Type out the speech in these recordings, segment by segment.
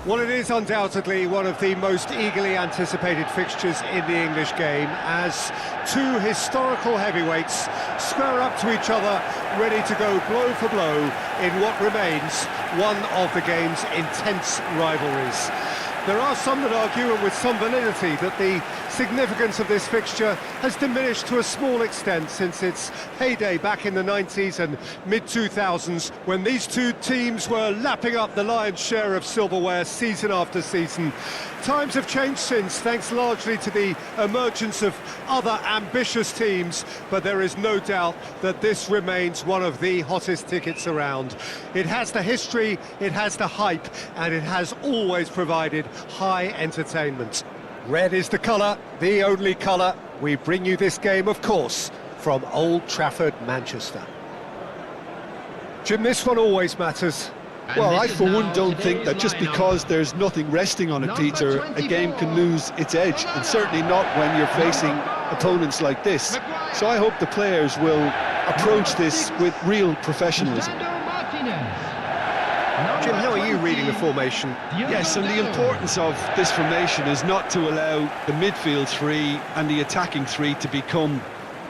Well, it is undoubtedly one of the most eagerly anticipated fixtures in the English game, as two historical heavyweights square up to each other, ready to go blow for blow in what remains one of the game's intense rivalries. There are some that argue, and with some validity, that the significance of this fixture has diminished to a small extent since its heyday back in the 90s and mid-2000s, when these two teams were lapping up the lion's share of silverware season after season. Times have changed since, thanks largely to the emergence of other ambitious teams, but there is no doubt that this remains one of the hottest tickets around. It has the history, it has the hype, and it has always provided high entertainment. Red is the colour, the only colour. We bring you this game, of course, from Old Trafford, Manchester. Jim, this one always matters. Well, I for one don't think that just because there's nothing resting on it, Peter, a game can lose its edge, and certainly not when you're facing opponents like this. So I hope the players will approach this with real professionalism. Jim, how are you reading the formation? Yes, and the importance of this formation is not to allow the midfield three and the attacking three to become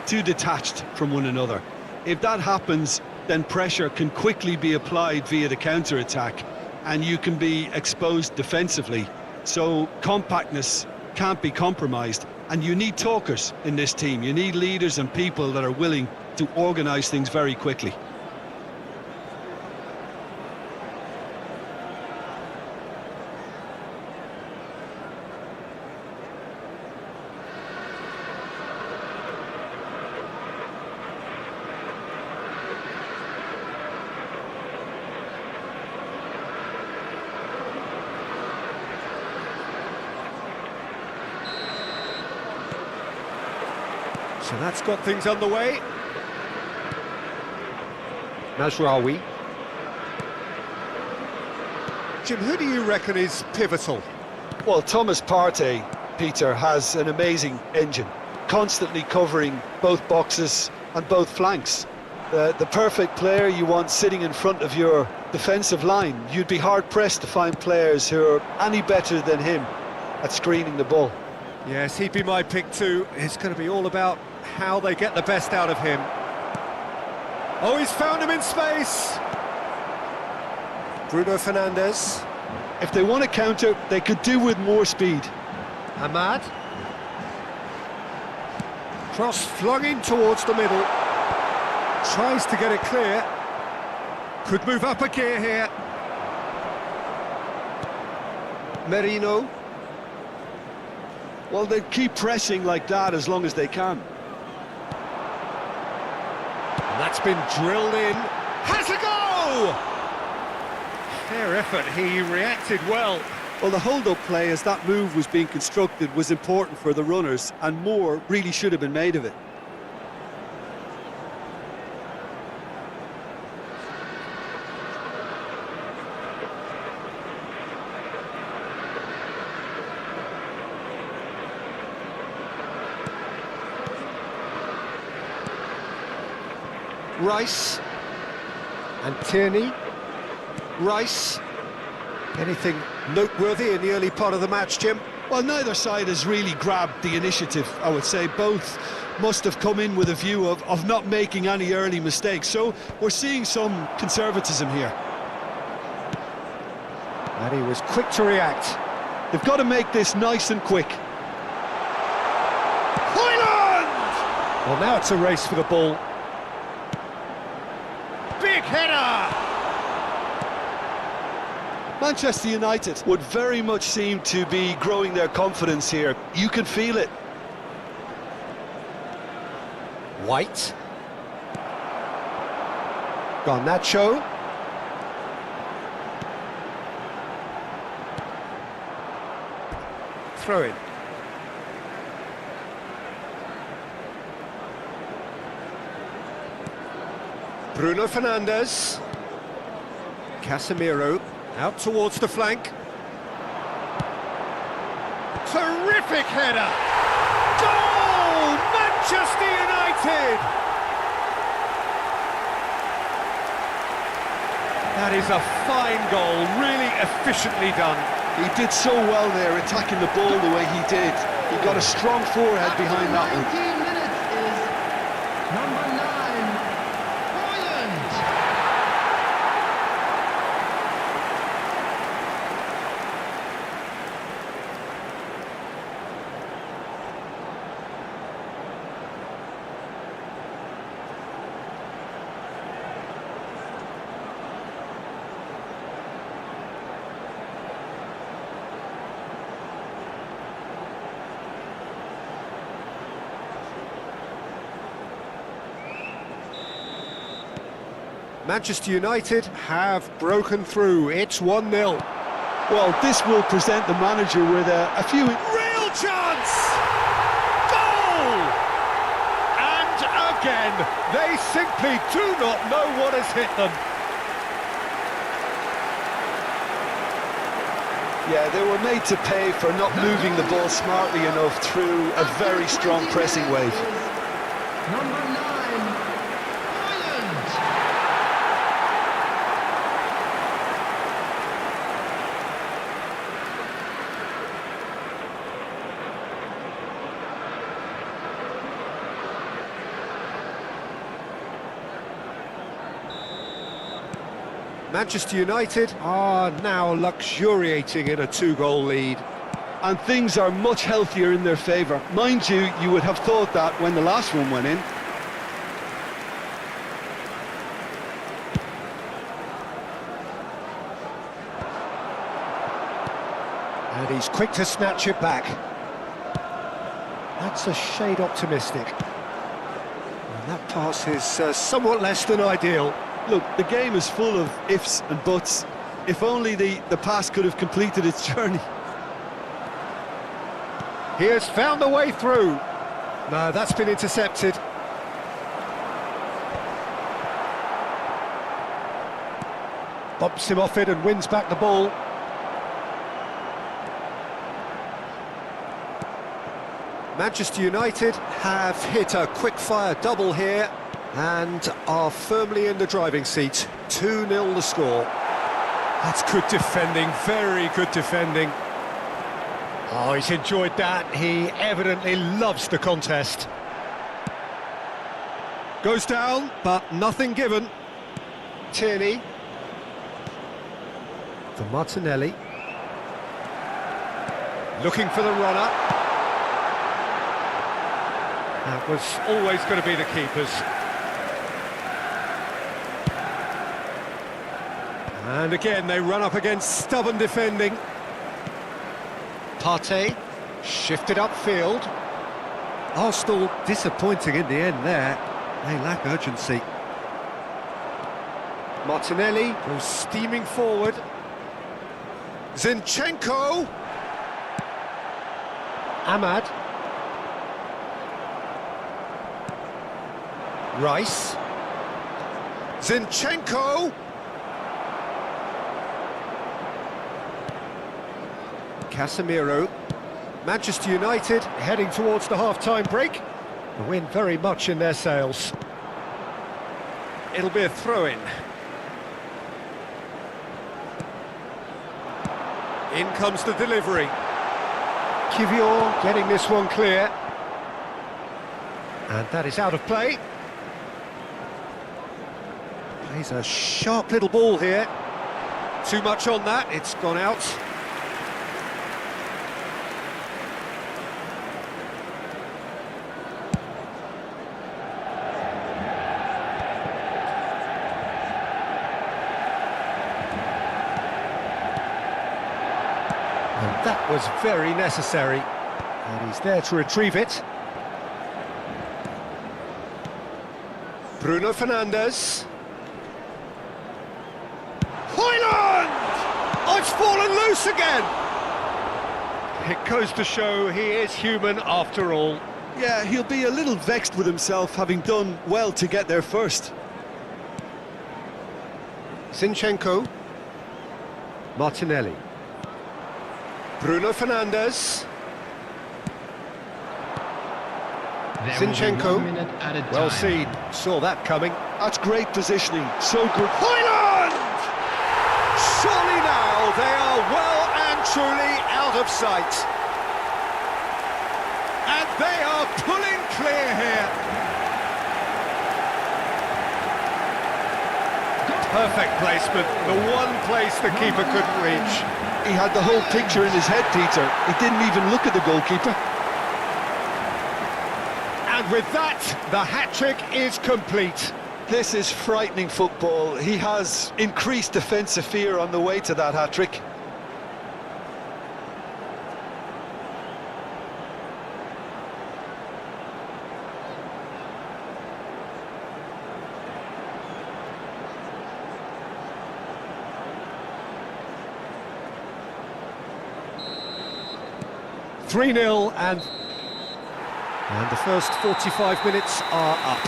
too detached from one another. If that happens, then pressure can quickly be applied via the counter-attack, and you can be exposed defensively. So compactness can't be compromised, and you need talkers in this team. You need leaders and people that are willing to organise things very quickly. So that's got things underway. Mazraoui. Jim, who do you reckon is pivotal? Well, Thomas Partey, Peter, has an amazing engine, constantly covering both boxes and both flanks. The perfect player you want sitting in front of your defensive line. You'd be hard-pressed to find players who are any better than him at screening the ball. Yes, he'd be my pick too. It's going to be all about how they get the best out of him. Oh, he's found him in space! Bruno Fernandes. If they want to counter, they could do with more speed. Ahmad. Cross flung in towards the middle. Tries to get it clear. Could move up a gear here. Merino. Well, they keep pressing like that as long as they can. And that's been drilled in. Has a go! Fair effort, he reacted well. Well, the hold-up play as that move was being constructed was important for the runners, and more really should have been made of it. Rice and Tierney. Rice. Anything noteworthy in the early part of the match, Jim? Well, neither side has really grabbed the initiative, I would say. Both must have come in with a view of not making any early mistakes. So we're seeing some conservatism here. And he was quick to react. They've got to make this nice and quick. Hoyland! Well, now it's a race for the ball. Big header! Manchester United would very much seem to be growing their confidence here. You can feel it. White. Garnacho. Throw in. Bruno Fernandes. Casemiro out towards the flank. Terrific header! Goal! Manchester United! That is a fine goal, really efficiently done. He did so well there, attacking the ball the way he did. He got a strong forehead behind that one. 19 minutes is number 9, Bryant. Manchester United have broken through. It's 1-0. Well, this will present the manager with a few... Real chance! Goal! And again, they simply do not know what has hit them. Yeah, they were made to pay for not moving the ball smartly enough through a very strong pressing wave. Number 9, Bryant. Manchester United are now luxuriating in a 2-goal lead. And things are much healthier in their favour. Mind you, you would have thought that when the last one went in. And he's quick to snatch it back. That's a shade optimistic. And that pass is somewhat less than ideal. Look, the game is full of ifs and buts. If only the pass could have completed its journey. He has found a way through. No, that's been intercepted. Bumps him off it and wins back the ball. Manchester United have hit a quick-fire double here and are firmly in the driving seat. 2-0 the score. That's good defending, very good defending. Oh, he's enjoyed that. He evidently loves the contest. Goes down, but nothing given. Tierney. For Martinelli. Looking for the runner. That was always going to be the keepers. And again, they run up against stubborn defending. Partey, shifted upfield. Arsenal disappointing in the end there. They lack urgency. Martinelli goes steaming forward. Zinchenko. Ahmad. Rice. Zinchenko. Casemiro. Manchester United heading towards the half-time break. The win very much in their sails. It'll be a throw-in. In comes the delivery. Kivior getting this one clear. And that is out of play. Plays a sharp little ball here. Too much on that, it's gone out. And that was very necessary. And he's there to retrieve it. Bruno Fernandes. Højlund! Oh, it's fallen loose again! It goes to show he is human after all. Yeah, he'll be a little vexed with himself, having done well to get there first. Zinchenko. Martinelli. Bruno Fernandes. Zinchenko. Well seen. Saw that coming. That's great positioning. So good. Højlund! Surely now they are well and truly out of sight. And they are pulling clear here. Perfect placement, the one place the keeper couldn't reach. He had the whole picture in his head, Peter. He didn't even look at the goalkeeper. And with that, the hat-trick is complete. This is frightening football. He has increased defensive fear on the way to that hat-trick. Three-nil and the first 45 minutes are up.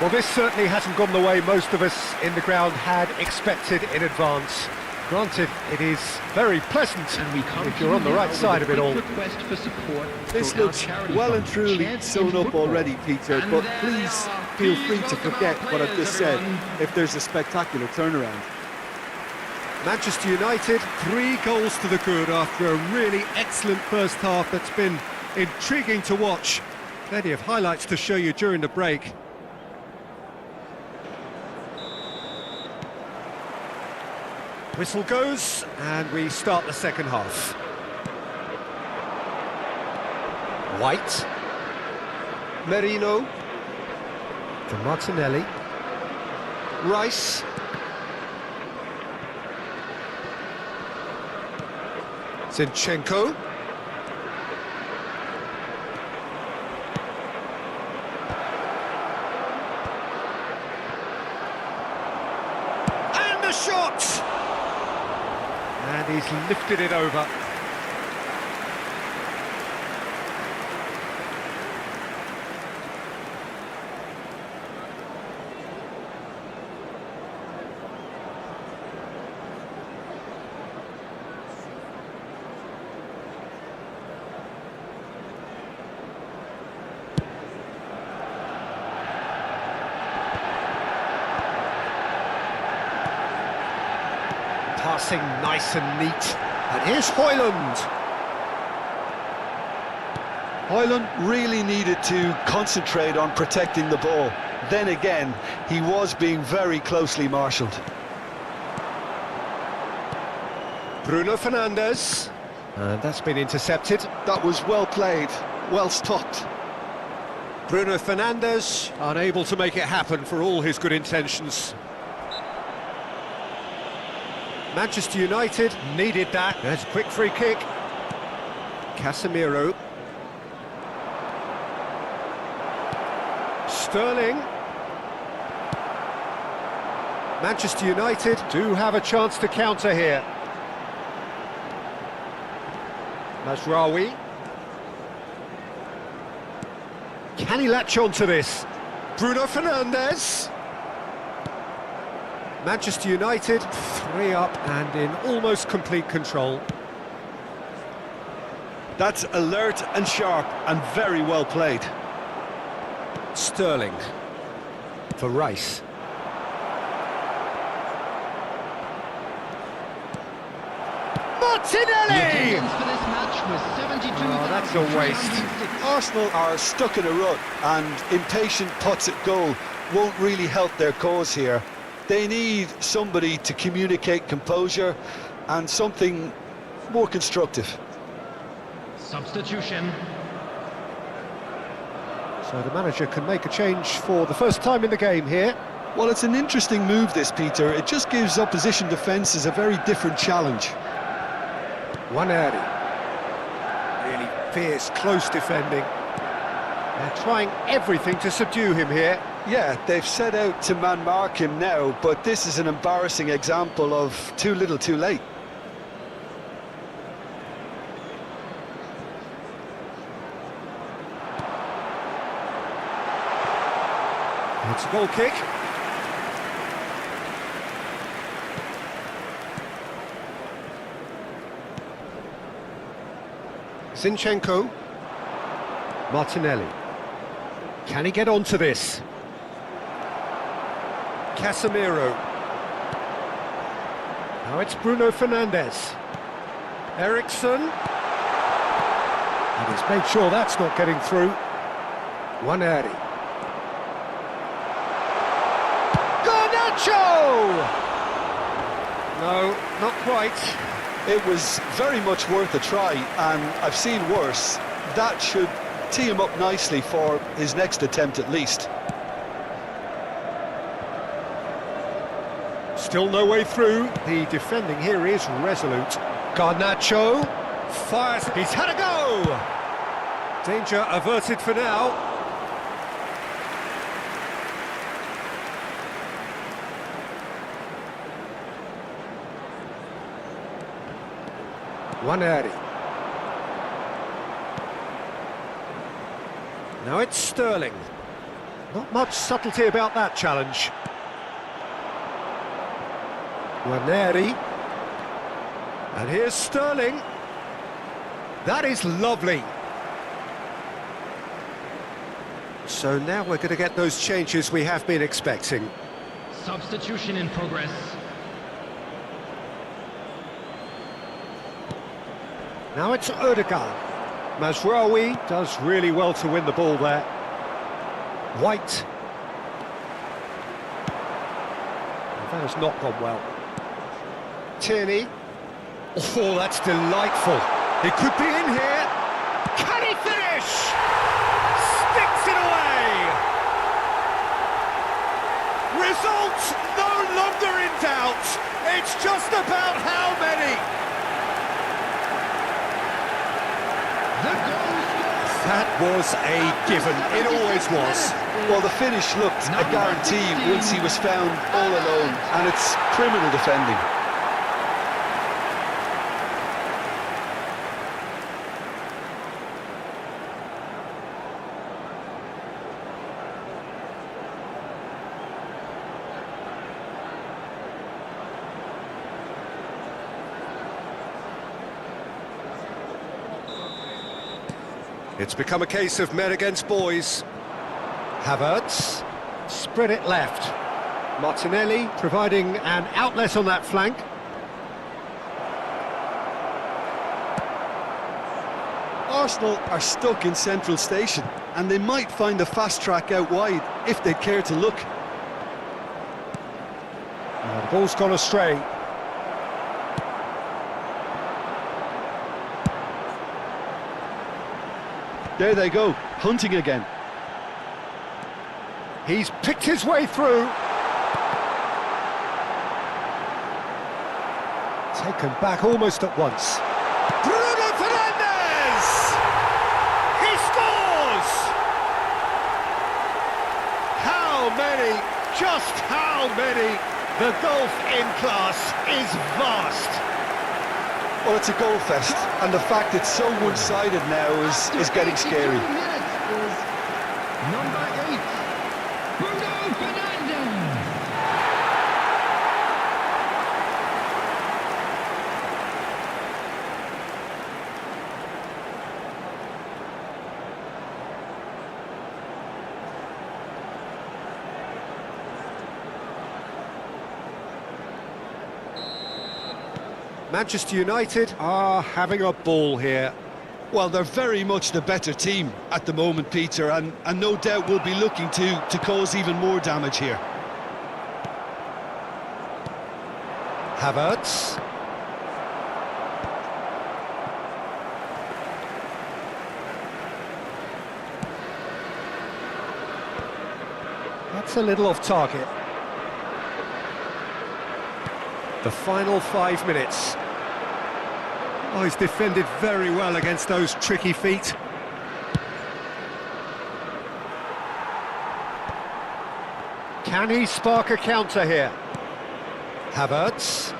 Well, this certainly hasn't gone the way most of us in the ground had expected in advance. Granted, it is very pleasant if you're on the right side of it all. This looks well and truly sewn up already, Peter, but please feel free to forget what I've just said if there's a spectacular turnaround. Manchester United, 3 goals to the good after a really excellent first half that's been intriguing to watch. Plenty of highlights to show you during the break. Whistle goes, and we start the second half. White. Merino. To Martinelli. Rice. Zinchenko. And the shot! And he's lifted it over. Passing nice and neat. And here's Højlund. Højlund really needed to concentrate on protecting the ball. Then again, he was being very closely marshalled. Bruno Fernandes. And that's been intercepted. That was well played, well stopped. Bruno Fernandes unable to make it happen for all his good intentions. Manchester United needed that. There's a quick free kick. Casemiro. Sterling. Manchester United do have a chance to counter here. Mazraoui. Can he latch on to this? Bruno Fernandes. Manchester United 3 up and in almost complete control. That's alert and sharp and very well played. Sterling for Rice. Martinelli! Oh, that's a waste. Arsenal are stuck in a rut and impatient putts at goal won't really help their cause here. They need somebody to communicate composure and something more constructive. Substitution. So the manager can make a change for the first time in the game here. Well, it's an interesting move, this, Peter. It just gives opposition defences a very different challenge. Waneri. Really fierce, close defending. They're trying everything to subdue him here. Yeah, they've set out to man-mark him now, but this is an embarrassing example of too little too late. It's a goal kick. Zinchenko. Martinelli. Can he get onto this? Casemiro. Now it's Bruno Fernandes. Ericsson. And he's made sure that's not getting through. zeefanyAA. Garnacho! No, not quite. It was very much worth a try, and I've seen worse. That should tee him up nicely for his next attempt at least. Still no way through. The defending here is resolute. Garnacho fires. He's had a go! Danger averted for now. zeefanyAA. Now it's Sterling. Not much subtlety about that challenge. zeefanyAA. And here's Sterling. That is lovely. So now we're going to get those changes we have been expecting. Substitution in progress. Now it's Odegaard. Mazraoui does really well to win the ball there. White. That has not gone well. Tierney. Oh, that's delightful. He could be in here. Can he finish? Sticks it away. Result no longer in doubt. It's just about how many. That was a given. It always was. Well, the finish looked a guarantee once he was found all alone, and it's criminal defending. It's become a case of men against boys. Havertz, spread it left. Martinelli providing an outlet on that flank. Arsenal are stuck in central station, and they might find a fast track out wide if they care to look. Now the ball's gone astray. There they go, hunting again. He's picked his way through. Taken back almost at once. Bruno Fernandes! He scores! How many? Just how many? The gulf in class is vast. Well, it's a goal fest, and the fact it's so one-sided now is getting scary. Number 8, Bruno Fernandes. Manchester United are having a ball here. Well, they're very much the better team at the moment, Peter, and no doubt will be looking to cause even more damage here. Havertz. That's a little off target. The final 5 minutes. Oh, he's defended very well against those tricky feet. Can he spark a counter here? Havertz.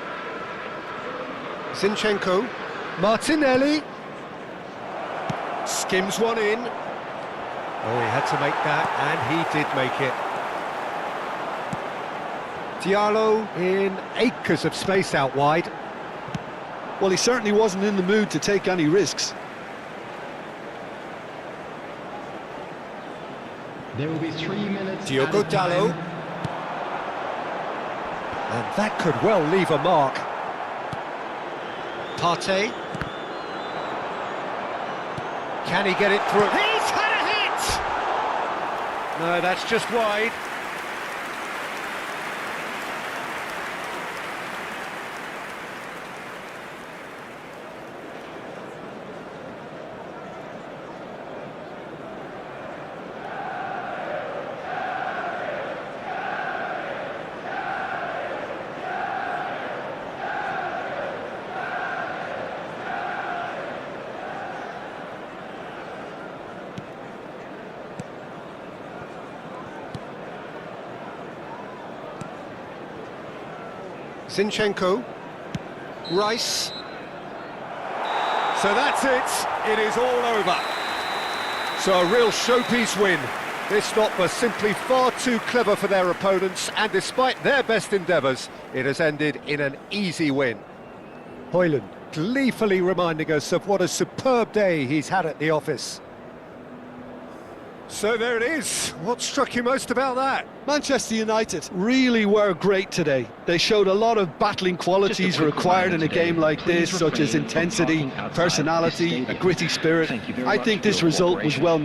Zinchenko. Martinelli. Skims one in. Oh, he had to make that, and he did make it. Diallo in acres of space out wide. Well, he certainly wasn't in the mood to take any risks. There will be 3 minutes. Diogo added time. Dalot. And that could well leave a mark. Partey. Can he get it through? He's had a hit! No, that's just wide. Zinchenko, Rice, so that's it, it is all over. So a real showpiece win. This lot was simply far too clever for their opponents, and despite their best endeavours, it has ended in an easy win. Højlund gleefully reminding us of what a superb day he's had at the office. So there it is. What struck you most about that? Manchester United really were great today. They showed a lot of battling qualities required in a game like this, such as intensity, personality, a gritty spirit. I think this result was well made.